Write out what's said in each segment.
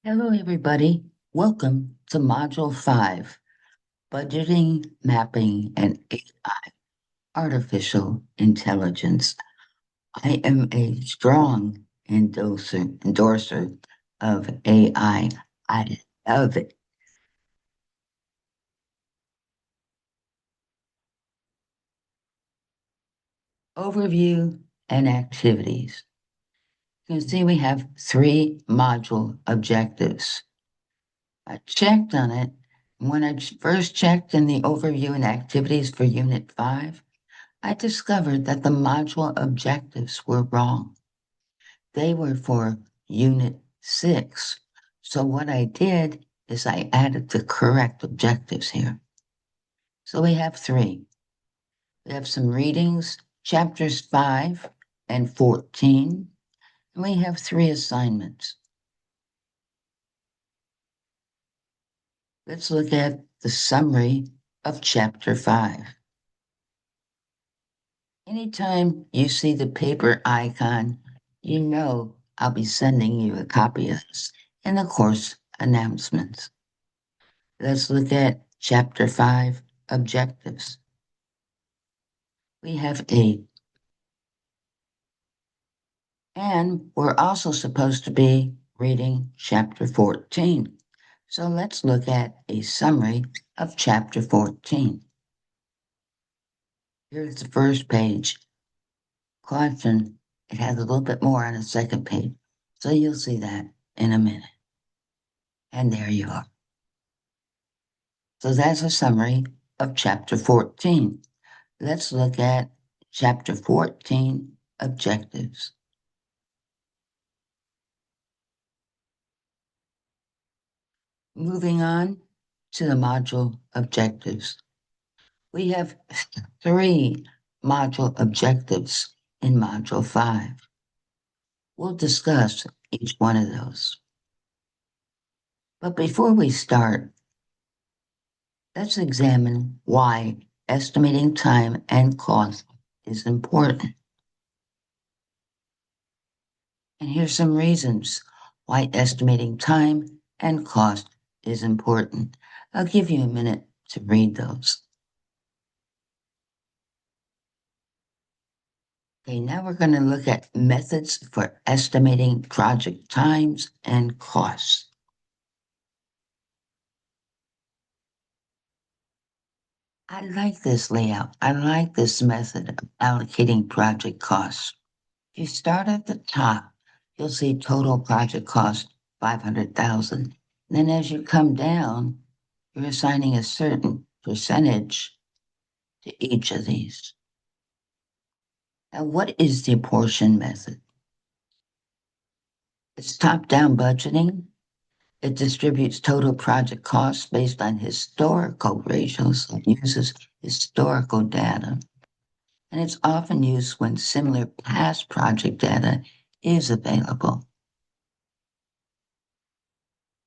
Hello, everybody. Welcome to Module 5, Budgeting, Mapping, and AI, Artificial Intelligence. I am a strong endorser of AI. I love it. Overview and activities. You can see we have 3 module objectives. I checked on it. When I first checked in the overview and activities for Unit 5, I discovered that the module objectives were wrong. They were for Unit 6. So what I did is I added the correct objectives here. So we have 3. We have some readings, chapters 5 and 14, and we have 3 assignments. Let's look at the summary of chapter 5. Anytime you see the paper icon, you know I'll be sending you a copy of this in the course announcements. Let's look at Chapter 5, Objectives. We have 8. And we're also supposed to be reading Chapter 14. So let's look at a summary of Chapter 14. Here's the first page. Caution, it has a little bit more on the second page. So you'll see that in a minute. And there you are. So that's a summary of Chapter 14. Let's look at Chapter 14, Objectives. Moving on to the module objectives. We have 3 module objectives in Module 5. We'll discuss each one of those. But before we start, let's examine why estimating time and cost is important. And here's some reasons why estimating time and cost is important. I'll give you a minute to read those. Okay, now we're going to look at methods for estimating project times and costs. I like this layout. I like this method of allocating project costs. If you start at the top, you'll see total project cost 500,000. Then as you come down, you're assigning a certain percentage to each of these. Now, what is the apportion method? It's top-down budgeting. It distributes total project costs based on historical ratios. It uses historical data. And it's often used when similar past project data is available.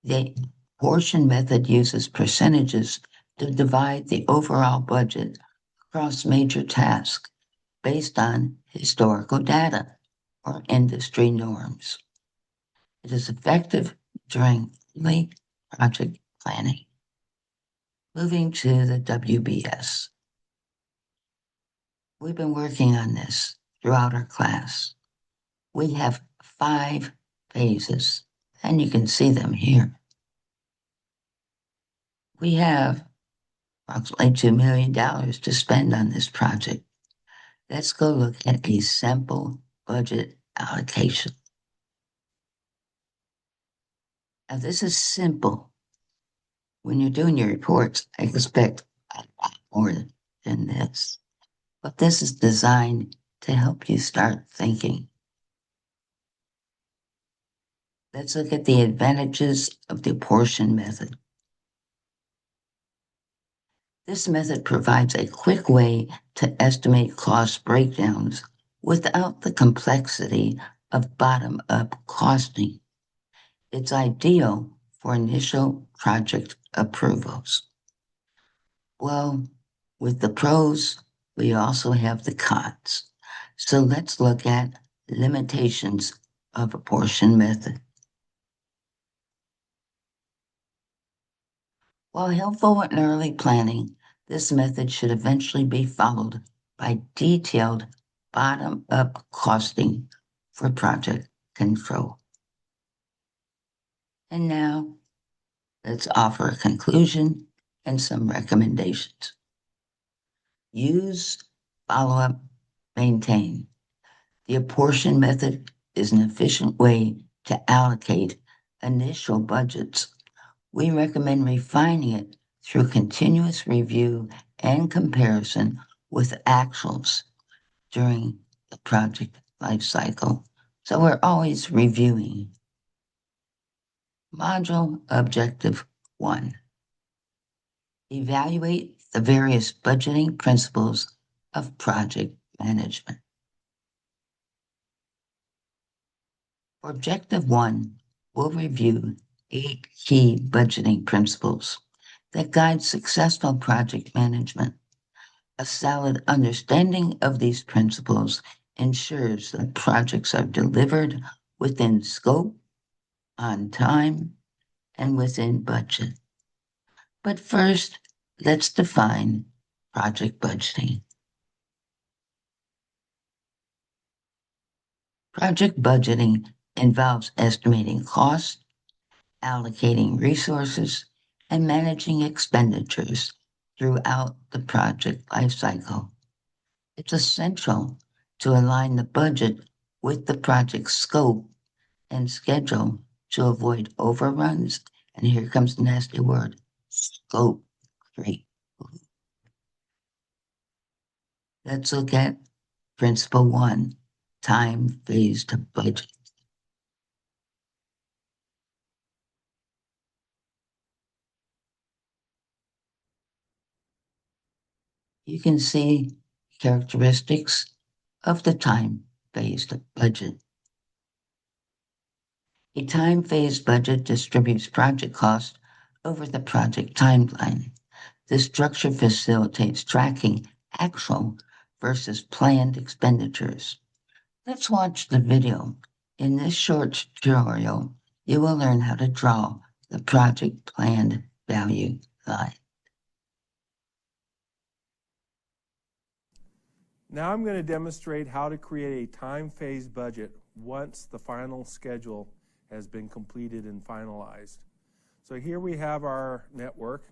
The apportion method uses percentages to divide the overall budget across major tasks based on historical data or industry norms. It is effective during late project planning. Moving to the WBS. We've been working on this throughout our class. We have 5 phases, and you can see them here. We have approximately $2 million to spend on this project. Let's go look at a simple budget allocation. Now, this is simple. When you're doing your reports, I expect a lot more than this. But this is designed to help you start thinking. Let's look at the advantages of the apportion method. This method provides a quick way to estimate cost breakdowns without the complexity of bottom-up costing. It's ideal for initial project approvals. Well, with the pros, we also have the cons. So let's look at limitations of apportion method. While helpful in early planning, this method should eventually be followed by detailed bottom-up costing for project control. And now, let's offer a conclusion and some recommendations. Use, follow up, maintain. The apportion method is an efficient way to allocate initial budgets. We recommend refining it through continuous review and comparison with actuals during the project lifecycle. So we're always reviewing. Module Objective 1. Evaluate the various budgeting principles of project management. For Objective 1, we'll review 8 key budgeting principles that guide successful project management. A solid understanding of these principles ensures that projects are delivered within scope, on time, and within budget. But first, let's define project budgeting. Project budgeting involves estimating costs, allocating resources, and managing expenditures throughout the project lifecycle. It's essential to align the budget with the project's scope and schedule to avoid overruns. And here comes the nasty word, scope creep. Let's look at Principle 1, time-phased budget. You can see characteristics of the time-phased budget. A time-phased budget distributes project costs over the project timeline. This structure facilitates tracking actual versus planned expenditures. Let's watch the video. In this short tutorial, you will learn how to draw the project planned value line. Now I'm going to demonstrate how to create a time-phased budget once the final schedule has been completed and finalized. So here we have our network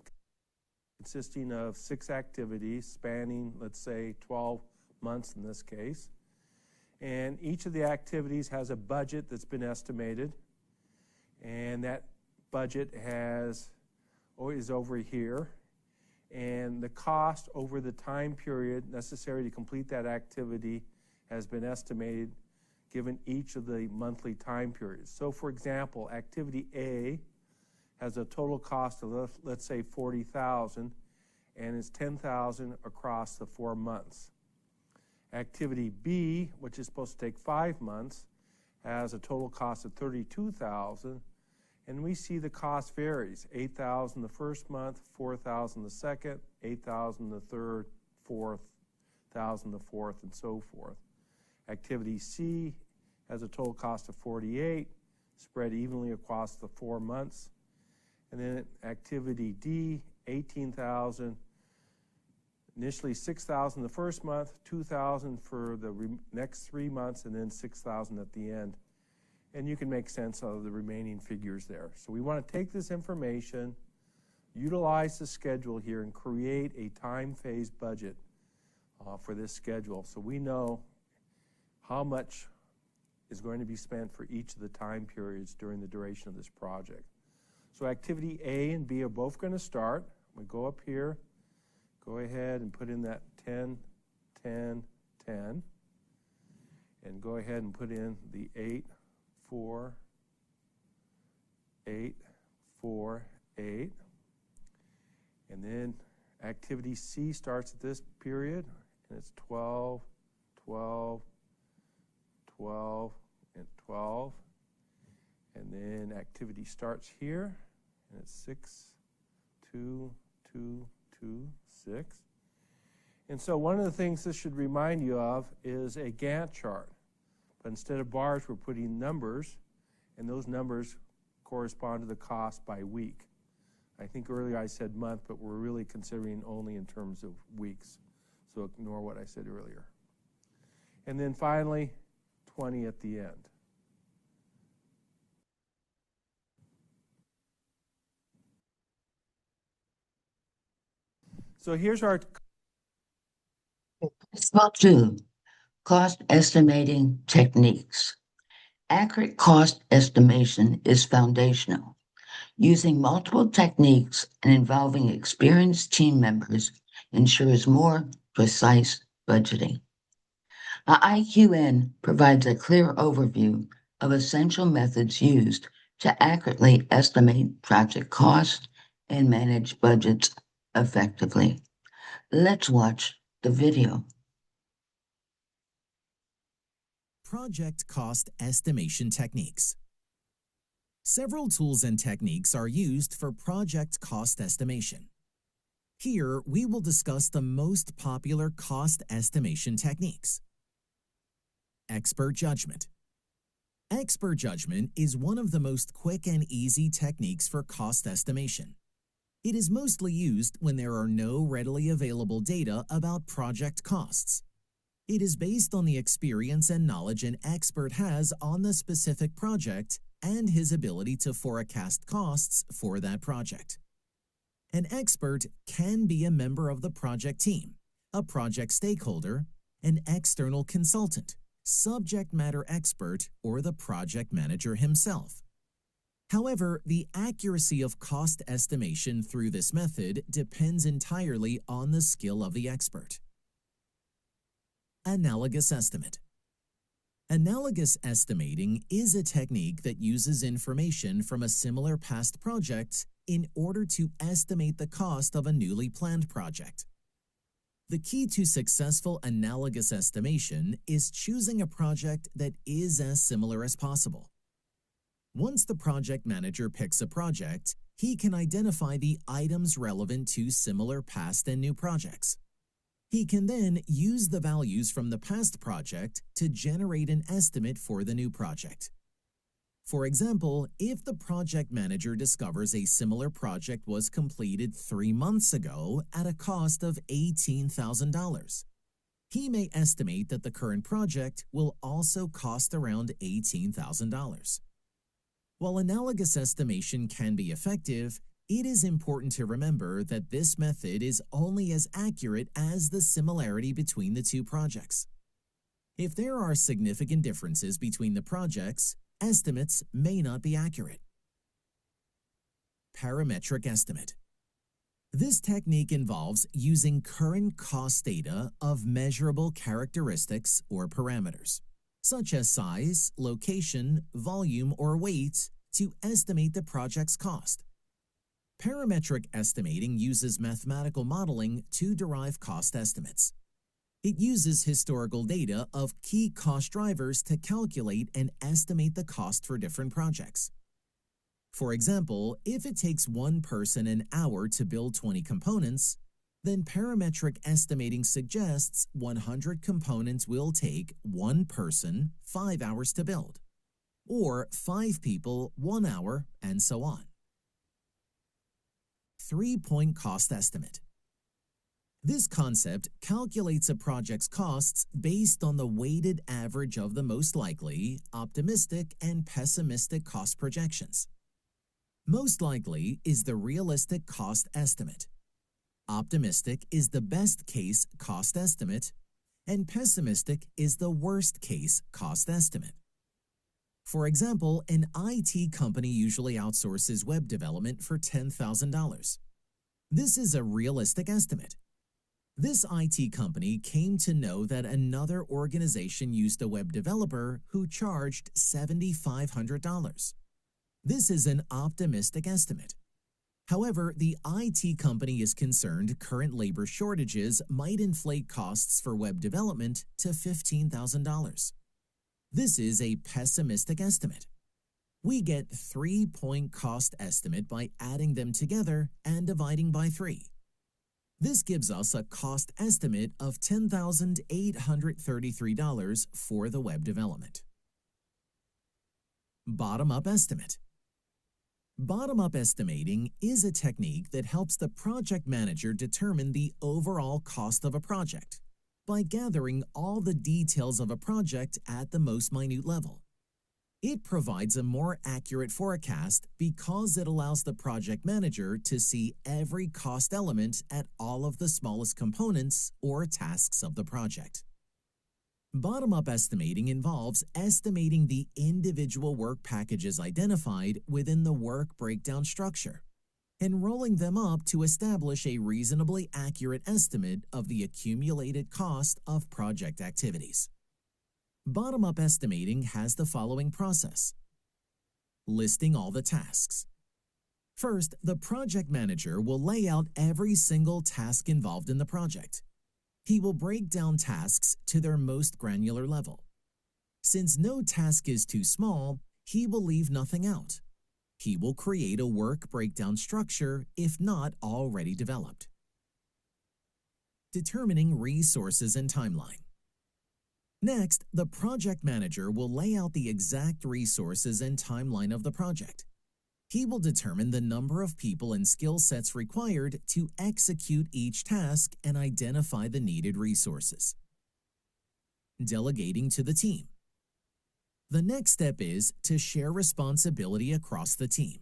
consisting of 6 activities spanning, let's say, 12 months in this case. And each of the activities has a budget that's been estimated. And that budget is over here. And the cost over the time period necessary to complete that activity has been estimated given each of the monthly time periods. So for example, activity A has a total cost of, let's say, $40,000, and it's $10,000 across the 4 months. Activity B, which is supposed to take 5 months, has a total cost of $32,000, and we see the cost varies. $8,000 the first month, $4,000 the second, $8,000 the third, $4,000 the fourth, and so forth. Activity C has a total cost of $48,000, spread evenly across the 4 months. And then activity D, $18,000, initially $6,000 the first month, $2,000 for the next 3 months, and then $6,000 at the end. And you can make sense of the remaining figures there. So we want to take this information, utilize the schedule here, and create a time-phased budget for this schedule. So we know how much is going to be spent for each of the time periods during the duration of this project. So activity A and B are both going to start. We go up here, go ahead and put in that 10, 10, 10, and go ahead and put in the 8, 4, 8, 4, 8. And then activity C starts at this period, and it's 12, 12, 12, and 12. And then activity starts here, and it's 6, 2, 2, 2, 6. And so one of the things this should remind you of is a Gantt chart. But instead of bars, we're putting numbers, and those numbers correspond to the cost by week. I think earlier I said month, but we're really considering only in terms of weeks. So ignore what I said earlier. And then finally, 20 at the end. So here's our Principle 2, cost estimating techniques. Accurate cost estimation is foundational. Using multiple techniques and involving experienced team members ensures more precise budgeting. IQN provides a clear overview of essential methods used to accurately estimate project costs and manage budgets effectively. Let's watch the video. Project cost estimation techniques. Several tools and techniques are used for project cost estimation. Here, we will discuss the most popular cost estimation techniques. Expert judgment. Expert judgment is one of the most quick and easy techniques for cost estimation. It is mostly used when there are no readily available data about project costs. It is based on the experience and knowledge an expert has on the specific project and his ability to forecast costs for that project. An expert can be a member of the project team, a project stakeholder, an external consultant, subject matter expert, or the project manager himself. However, the accuracy of cost estimation through this method depends entirely on the skill of the expert. Analogous estimate. Analogous estimating is a technique that uses information from a similar past project in order to estimate the cost of a newly planned project. The key to successful analogous estimation is choosing a project that is as similar as possible. Once the project manager picks a project, he can identify the items relevant to similar past and new projects. He can then use the values from the past project to generate an estimate for the new project. For example, if the project manager discovers a similar project was completed 3 months ago at a cost of $18,000, he may estimate that the current project will also cost around $18,000. While analogous estimation can be effective, it is important to remember that this method is only as accurate as the similarity between the two projects. If there are significant differences between the projects, estimates may not be accurate. Parametric estimate. This technique involves using current cost data of measurable characteristics or parameters, such as size, location, volume, or weight, to estimate the project's cost. Parametric estimating uses mathematical modeling to derive cost estimates. It uses historical data of key cost drivers to calculate and estimate the cost for different projects. For example, if it takes one person an hour to build 20 components, then parametric estimating suggests 100 components will take one person 5 hours to build, or 5 people 1 hour, and so on. 3-point cost estimate. This concept calculates a project's costs based on the weighted average of the most likely, optimistic, and pessimistic cost projections. Most likely is the realistic cost estimate. Optimistic is the best case cost estimate, and pessimistic is the worst case cost estimate. For example, an IT company usually outsources web development for $10,000. This is a realistic estimate. This IT company came to know that another organization used a web developer who charged $7,500. This is an optimistic estimate. However, the IT company is concerned current labor shortages might inflate costs for web development to $15,000. This is a pessimistic estimate. We get 3-point cost estimate by adding them together and dividing by 3. This gives us a cost estimate of $10,833 for the web development. Bottom-up estimate. Bottom-up estimating is a technique that helps the project manager determine the overall cost of a project by gathering all the details of a project at the most minute level. It provides a more accurate forecast because it allows the project manager to see every cost element at all of the smallest components or tasks of the project. Bottom-up estimating involves estimating the individual work packages identified within the work breakdown structure and rolling them up to establish a reasonably accurate estimate of the accumulated cost of project activities. Bottom-up estimating has the following process. Listing all the tasks. First, the project manager will lay out every single task involved in the project. He will break down tasks to their most granular level. Since no task is too small, he will leave nothing out. He will create a work breakdown structure if not already developed. Determining resources and timeline. Next, the project manager will lay out the exact resources and timeline of the project. He will determine the number of people and skill sets required to execute each task and identify the needed resources. Delegating to the team. The next step is to share responsibility across the team.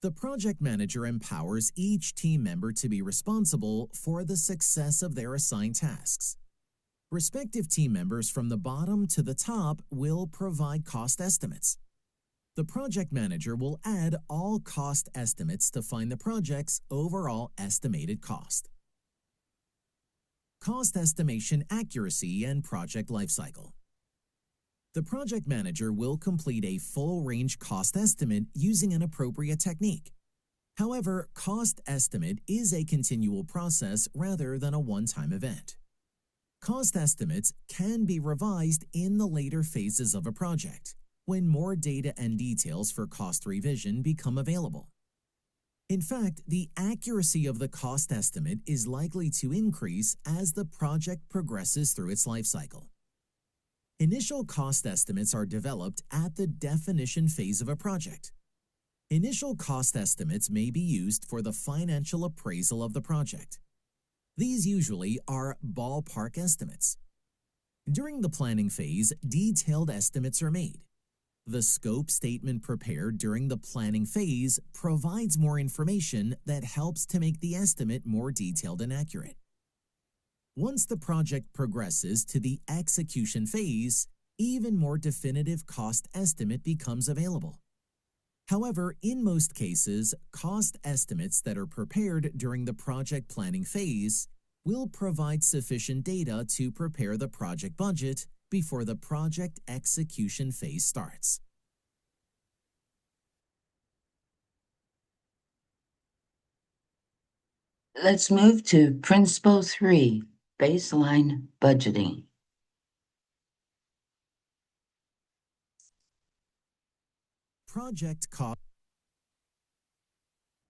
The project manager empowers each team member to be responsible for the success of their assigned tasks. Respective team members from the bottom to the top will provide cost estimates. The project manager will add all cost estimates to find the project's overall estimated cost. Cost estimation accuracy and project lifecycle. The project manager will complete a full-range cost estimate using an appropriate technique. However, cost estimate is a continual process rather than a one-time event. Cost estimates can be revised in the later phases of a project, when more data and details for cost revision become available. In fact, the accuracy of the cost estimate is likely to increase as the project progresses through its life cycle. Initial cost estimates are developed at the definition phase of a project. Initial cost estimates may be used for the financial appraisal of the project. These usually are ballpark estimates. During the planning phase, detailed estimates are made. The scope statement prepared during the planning phase provides more information that helps to make the estimate more detailed and accurate. Once the project progresses to the execution phase, even more definitive cost estimate becomes available. However, in most cases, cost estimates that are prepared during the project planning phase will provide sufficient data to prepare the project budget before the project execution phase starts. Let's move to Principle 3, Baseline Budgeting. Project cost.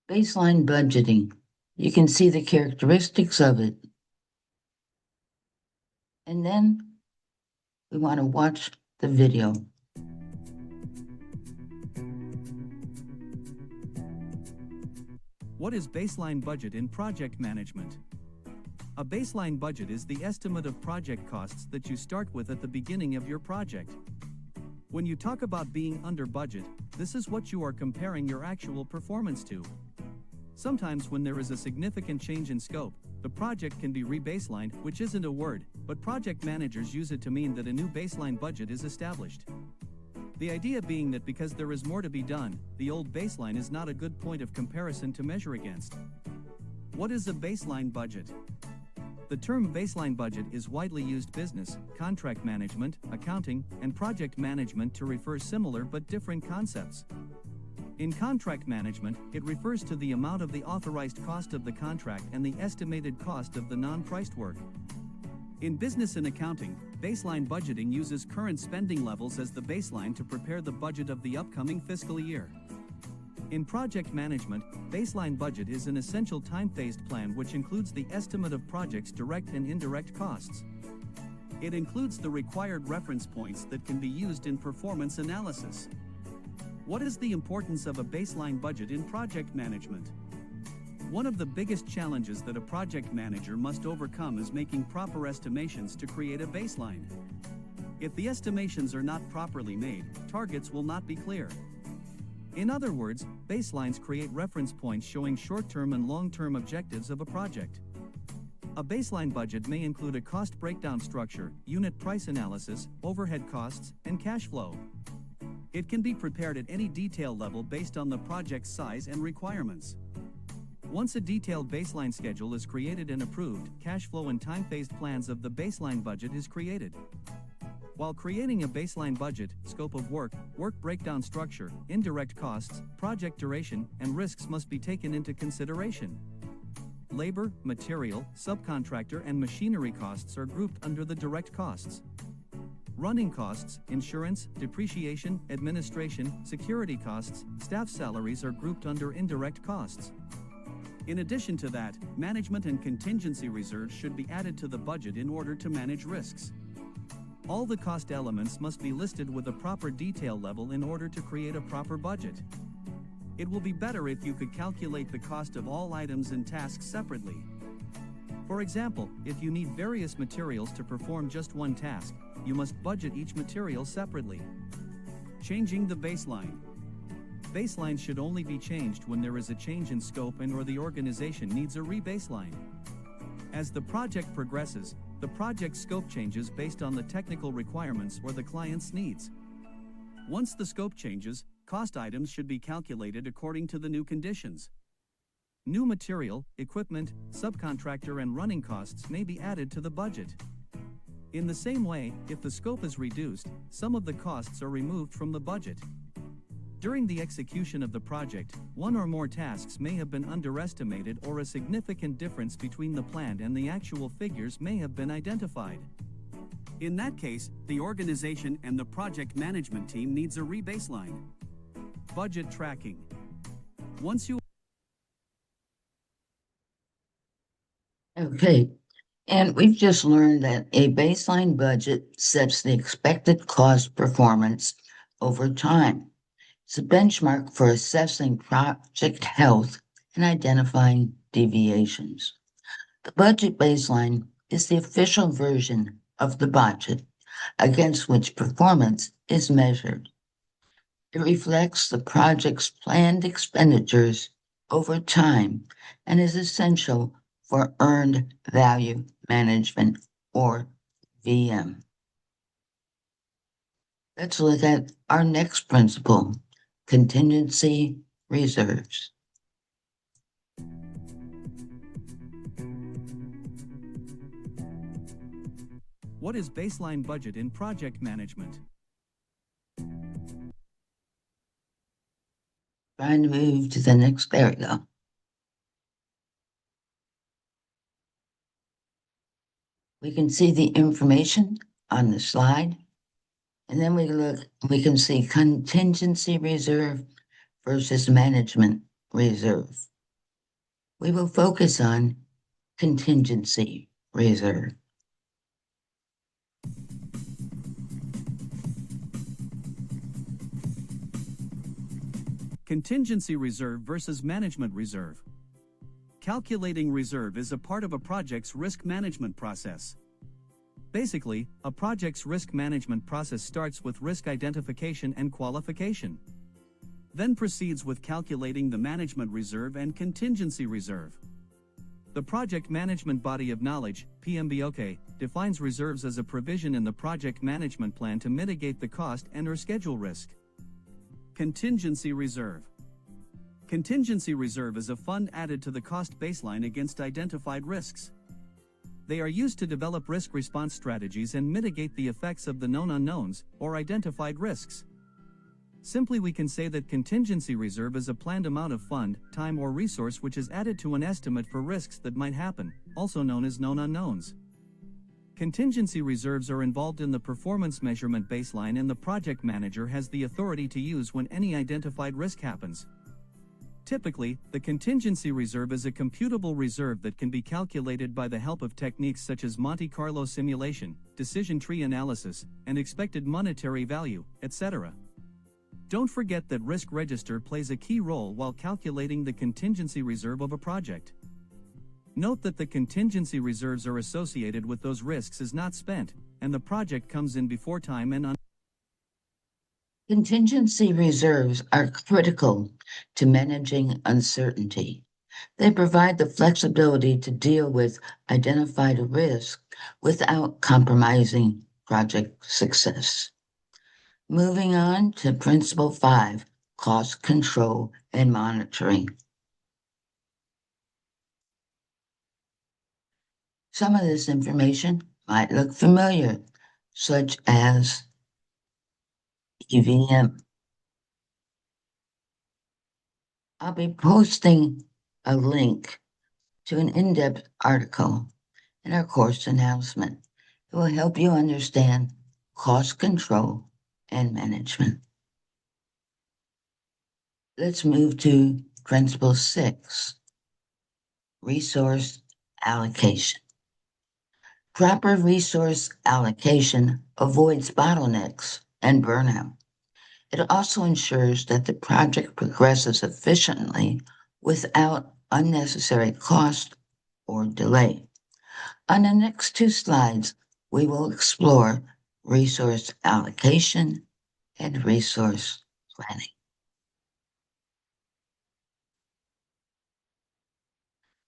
Baseline budgeting. You can see the characteristics of it. And then we want to watch the video. What is baseline budget in project management? A baseline budget is the estimate of project costs that you start with at the beginning of your project. When you talk about being under budget, this is what you are comparing your actual performance to. Sometimes when there is a significant change in scope, the project can be rebaselined, which isn't a word, but project managers use it to mean that a new baseline budget is established. The idea being that because there is more to be done, the old baseline is not a good point of comparison to measure against. What is a baseline budget? The term baseline budget is widely used business, contract management, accounting, and project management to refer similar but different concepts. In contract management, it refers to the amount of the authorized cost of the contract and the estimated cost of the non-priced work. In business and accounting, baseline budgeting uses current spending levels as the baseline to prepare the budget of the upcoming fiscal year. In project management, baseline budget is an essential time-phased plan which includes the estimate of projects' direct and indirect costs. It includes the required reference points that can be used in performance analysis. What is the importance of a baseline budget in project management? One of the biggest challenges that a project manager must overcome is making proper estimations to create a baseline. If the estimations are not properly made, targets will not be clear. In other words, baselines create reference points showing short-term and long-term objectives of a project. A baseline budget may include a cost breakdown structure, unit price analysis, overhead costs, and cash flow. It can be prepared at any detail level based on the project's size and requirements. Once a detailed baseline schedule is created and approved, cash flow and time-phased plans of the baseline budget is created. While creating a baseline budget, scope of work, work breakdown structure, indirect costs, project duration, and risks must be taken into consideration. Labor, material, subcontractor, and machinery costs are grouped under the direct costs. Running costs, insurance, depreciation, administration, security costs, staff salaries are grouped under indirect costs. In addition to that, management and contingency reserves should be added to the budget in order to manage risks. All the cost elements must be listed with a proper detail level in order to create a proper budget. It will be better if you could calculate the cost of all items and tasks separately. For example, if you need various materials to perform just one task, you must budget each material separately. Changing the baseline. Baselines should only be changed when there is a change in scope and/or the organization needs a re-baseline. As the project progresses, the project scope changes based on the technical requirements or the client's needs. Once the scope changes, cost items should be calculated according to the new conditions. New material, equipment, subcontractor, and running costs may be added to the budget. In the same way, if the scope is reduced, some of the costs are removed from the budget. During the execution of the project, one or more tasks may have been underestimated or a significant difference between the planned and the actual figures may have been identified. In that case, the organization and the project management team needs a re-baseline. Budget tracking. Once you Okay, and we've just learned that a baseline budget sets the expected cost performance over time. It's a benchmark for assessing project health and identifying deviations. The budget baseline is the official version of the budget against which performance is measured. It reflects the project's planned expenditures over time and is essential for earned value management, or VM. Let's look at our next principle, contingency reserves. What is baseline budget in project management? Trying to move to the next, there we go. We can see the information on the slide, and then we can see contingency reserve versus management reserve. We will focus on contingency reserve. Contingency reserve versus management reserve. Calculating reserve is a part of a project's risk management process. Basically, a project's risk management process starts with risk identification and qualification, then proceeds with calculating the management reserve and contingency reserve. The project management body of knowledge, PMBOK, defines reserves as a provision in the project management plan to mitigate the cost and/or schedule risk. Contingency reserve. Contingency reserve is a fund added to the cost baseline against identified risks. They are used to develop risk response strategies and mitigate the effects of the known unknowns, or identified risks. Simply, we can say that contingency reserve is a planned amount of fund, time, or resource which is added to an estimate for risks that might happen, also known as known unknowns. Contingency reserves are involved in the performance measurement baseline, and the project manager has the authority to use when any identified risk happens. Typically, the contingency reserve is a computable reserve that can be calculated by the help of techniques such as Monte Carlo simulation, decision tree analysis, and expected monetary value, etc. Don't forget that risk register plays a key role while calculating the contingency reserve of a project. Note that the contingency reserves are associated with those risks is not spent, and the project comes in before time and Contingency reserves are critical to managing uncertainty. They provide the flexibility to deal with identified risk without compromising project success. Moving on to Principle 5, Cost Control and Monitoring. Some of this information might look familiar, such as EVM. I'll be posting a link to an in-depth article in our course announcement. It will help you understand cost control and management. Let's move to Principle 6, Resource Allocation. Proper resource allocation avoids bottlenecks and burnout. It also ensures that the project progresses efficiently without unnecessary cost or delay. On the next 2 slides, we will explore resource allocation and resource planning.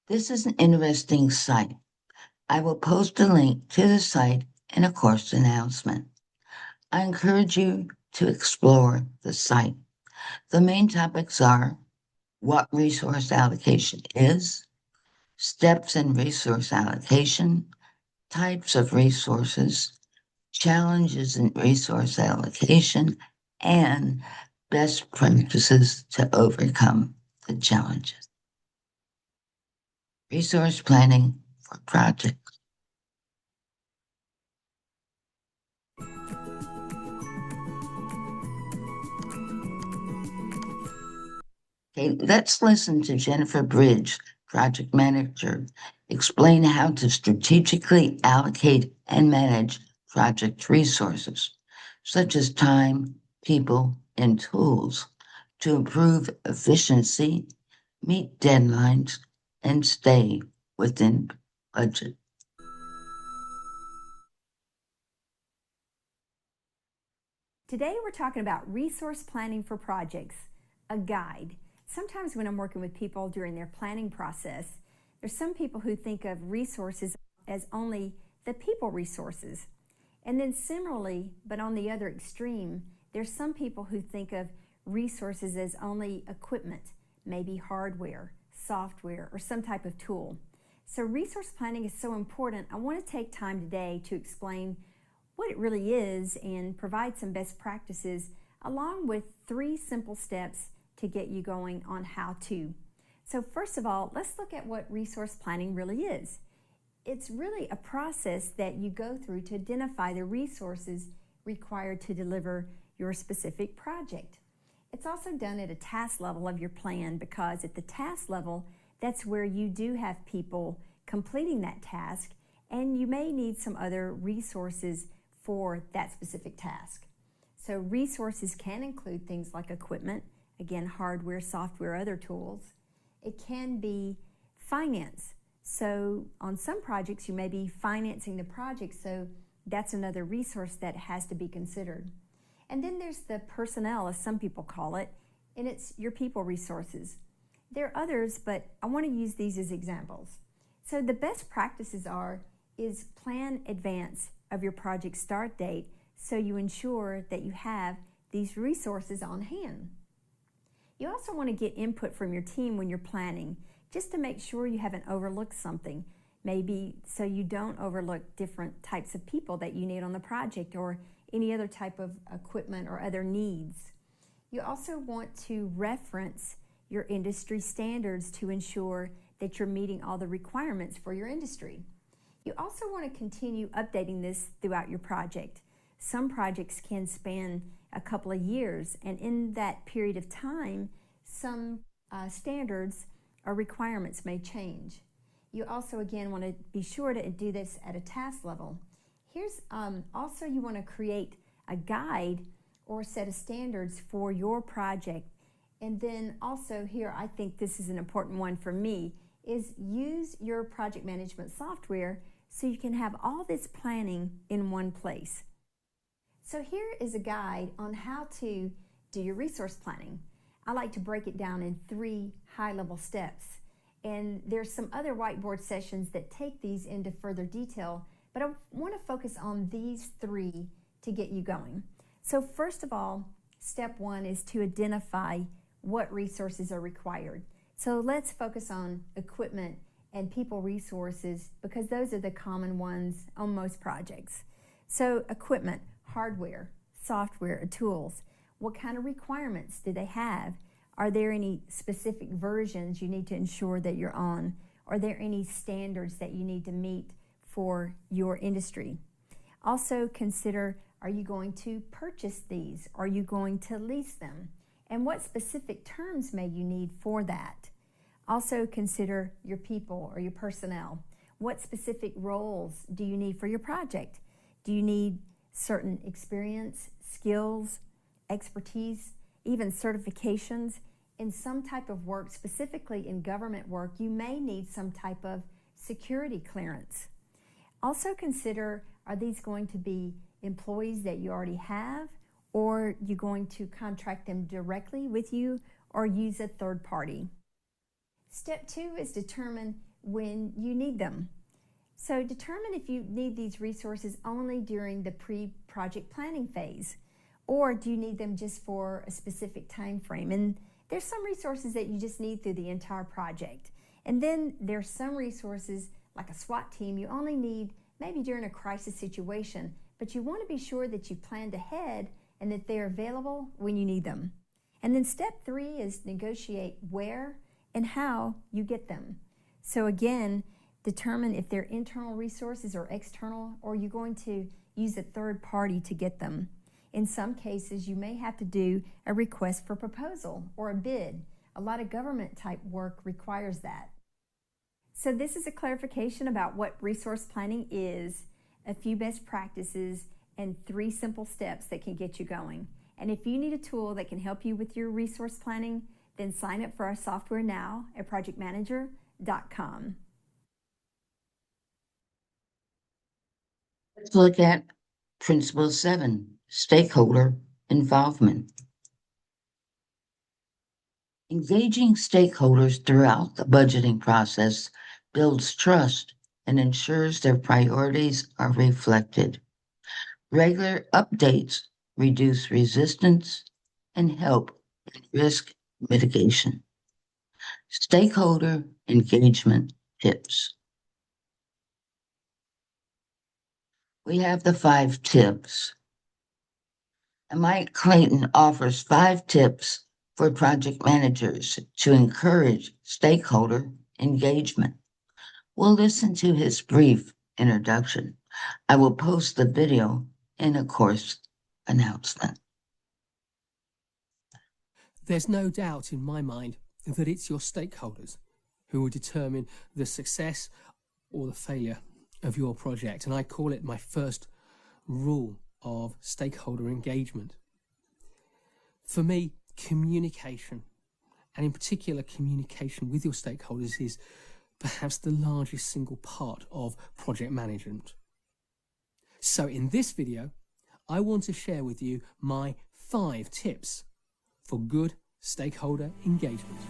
This is an interesting site. I will post a link to the site in a course announcement. I encourage you to explore the site. The main topics are what resource allocation is, steps in resource allocation, types of resources, challenges in resource allocation, and best practices to overcome the challenges. Resource planning for projects. Okay, let's listen to Jennifer Bridge, project manager, explain how to strategically allocate and manage project resources, such as time, people, and tools, to improve efficiency, meet deadlines, and stay within budget. Today we're talking about resource planning for projects, a guide. Sometimes when I'm working with people during their planning process, there's some people who think of resources as only the people resources. And then similarly, but on the other extreme, there's some people who think of resources as only equipment, maybe hardware, software, or some type of tool. So resource planning is so important. I want to take time today to explain what it really is and provide some best practices along with 3 simple steps to get you going on how to. So first of all, let's look at what resource planning really is. It's really a process that you go through to identify the resources required to deliver your specific project. It's also done at a task level of your plan, because at the task level, that's where you do have people completing that task, and you may need some other resources for that specific task. So resources can include things like equipment, again, hardware, software, other tools. It can be finance. So on some projects, you may be financing the project, so that's another resource that has to be considered. And then there's the personnel, as some people call it, and it's your people resources. There are others, but I want to use these as examples. So the best practices is plan advance of your project start date so you ensure that you have these resources on hand. You also want to get input from your team when you're planning, just to make sure you haven't overlooked something, maybe so you don't overlook different types of people that you need on the project or any other type of equipment or other needs. You also want to reference your industry standards to ensure that you're meeting all the requirements for your industry. You also want to continue updating this throughout your project. Some projects can span a couple of years, and in that period of time, some standards or requirements may change. You also, again, want to be sure to do this at a task level. Here's also, you want to create a guide or a set of standards for your project. And then also here, I think this is an important one for me, is use your project management software so you can have all this planning in one place. So here is a guide on how to do your resource planning. I like to break it down in 3 high-level steps. And there's some other whiteboard sessions that take these into further detail, but I want to focus on these 3 to get you going. So first of all, step 1 is to identify what resources are required. So let's focus on equipment and people resources because those are the common ones on most projects. So equipment, hardware, software, tools. What kind of requirements do they have? Are there any specific versions you need to ensure that you're on? Are there any standards that you need to meet for your industry? Also consider, are you going to purchase these? Are you going to lease them? And what specific terms may you need for that? Also consider your people or your personnel. What specific roles do you need for your project? Do you need certain experience, skills, expertise, even certifications? In some type of work, specifically in government work, you may need some type of security clearance. Also consider, are these going to be employees that you already have, or are you going to contract them directly with you or use a third party? Step 2 is determine when you need them. So determine if you need these resources only during the pre-project planning phase, or do you need them just for a specific time frame? And there's some resources that you just need through the entire project. And then there's some resources, like a SWAT team, you only need maybe during a crisis situation, but you want to be sure that you planned ahead and that they're available when you need them. And then step 3 is negotiate where and how you get them. So again, determine if they're internal resources or external, or you're going to use a third party to get them. In some cases, you may have to do a request for proposal or a bid. A lot of government type work requires that. So this is a clarification about what resource planning is, a few best practices, and 3 simple steps that can get you going. And if you need a tool that can help you with your resource planning, then sign up for our software now at projectmanager.com. Let's look at Principle 7, stakeholder involvement. Engaging stakeholders throughout the budgeting process builds trust and ensures their priorities are reflected. Regular updates reduce resistance and help in risk mitigation. Stakeholder engagement tips. We have the 5 tips. And Mike Clayton offers 5 tips for project managers to encourage stakeholder engagement. We'll listen to his brief introduction. I will post the video in a course announcement. There's no doubt in my mind that it's your stakeholders who will determine the success or the failure of your project. And I call it my first rule of stakeholder engagement. For me, communication, and in particular communication with your stakeholders, is perhaps the largest single part of project management. So in this video, I want to share with you my 5 tips for good stakeholder engagement.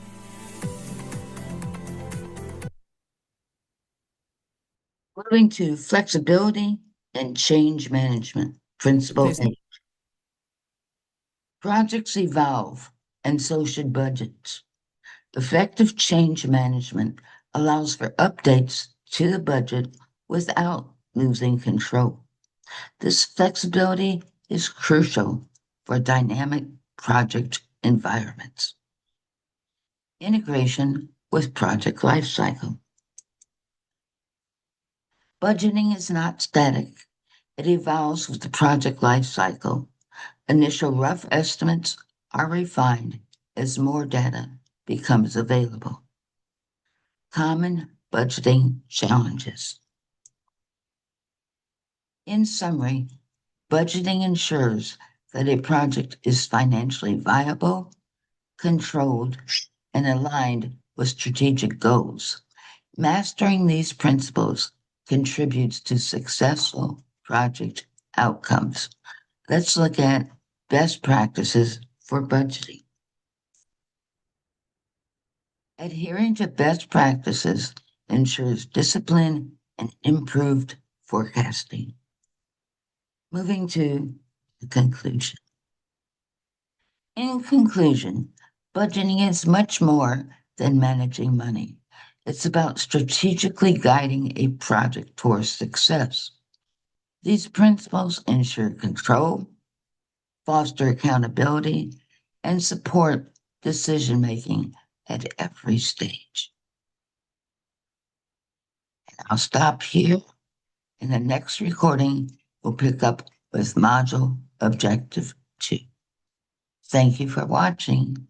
Moving to flexibility and change management. Principle 8. Projects evolve, and so should budgets. Effective change management allows for updates to the budget without losing control. This flexibility is crucial for dynamic project environments. Integration with project lifecycle. Budgeting is not static. It evolves with the project lifecycle. Initial rough estimates are refined as more data becomes available. Common budgeting challenges. In summary, budgeting ensures that a project is financially viable, controlled, and aligned with strategic goals. Mastering these principles contributes to successful project outcomes. Let's look at best practices for budgeting. Adhering to best practices ensures discipline and improved forecasting. Moving to the conclusion. In conclusion, budgeting is much more than managing money. It's about strategically guiding a project towards success. These principles ensure control, foster accountability, and support decision-making at every stage. And I'll stop here. In the next recording, we'll pick up with Module Objective 2. Thank you for watching.